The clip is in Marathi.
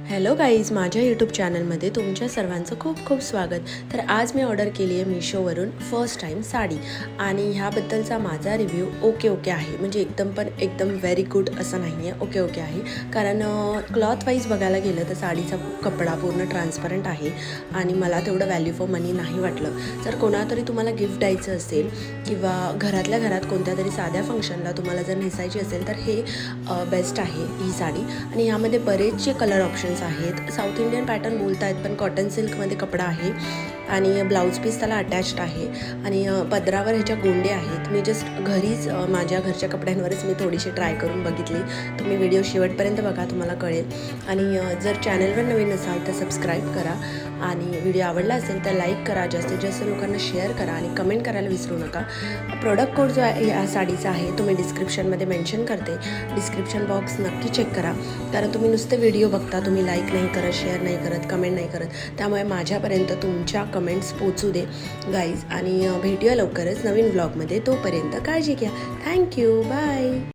हॅलो गाईज, माझ्या यूट्यूब चॅनलमध्ये तुमच्या सर्वांचं खूप खूप स्वागत. तर आज मी ऑर्डर केली आहे मीशोवरून फर्स्ट टाईम साडी आणि ह्याबद्दलचा माझा रिव्ह्यू ओके आहे. म्हणजे एकदम व्हेरी गुड असं नाही आहे, ओके आहे. कारण क्लॉथ वाईज बघायला गेलं तर साडीचा कपडा पूर्ण ट्रान्सपरंट आहे आणि मला तेवढं व्हॅल्यू फॉर मनी नाही वाटलं. जर कोणातरी तुम्हाला गिफ्ट द्यायचं असेल किंवा घरातल्या घरात कोणत्या तरी साध्या फंक्शनला तुम्हाला जर नेसायची असेल तर हे बेस्ट आहे ही साडी. आणि ह्यामध्ये बरेचसे कलर ऑप्शन्स आहेत. साऊथ इंडियन पॅटर्न बोलत आहेत पण कॉटन सिल्कमध्ये कपडा आहे आणि ब्लाऊज पीस त्याला अटॅच्ड आहे आणि पदरावर ह्याच्या गोंडे आहेत. मी जस्ट घरीच माझ्या घरच्या कपड्यांवरच मी थोडीशी ट्राय करून बघितली. तुम्ही व्हिडिओ शेवटपर्यंत बघा, तुम्हाला कळेल. आणि जर चॅनलवर नवीन असाल तर सबस्क्राईब करा आणि व्हिडिओ आवडला असेल तर लाईक करा, जास्तीत जास्त लोकांना शेअर करा आणि कमेंट करायला विसरू नका. प्रोडक्ट कोड जो आहे या साडीचा आहे तो मी डिस्क्रिप्शनमध्ये मेन्शन करते. डिस्क्रिप्शन बॉक्स नक्की चेक करा, कारण तुम्ही नुसते व्हिडिओ बघता, तुम्ही लाईक नाही करत, शेअर नाही करत, कमेंट नाही करत. त्यामुळे माझ्यापर्यंत तुमच्या कमेंट्स पोचू दे गाईज. आणि भेटूया लवकरच नवीन व्लॉगमध्ये. तोपर्यंत काळजी घ्या. Thank you, bye.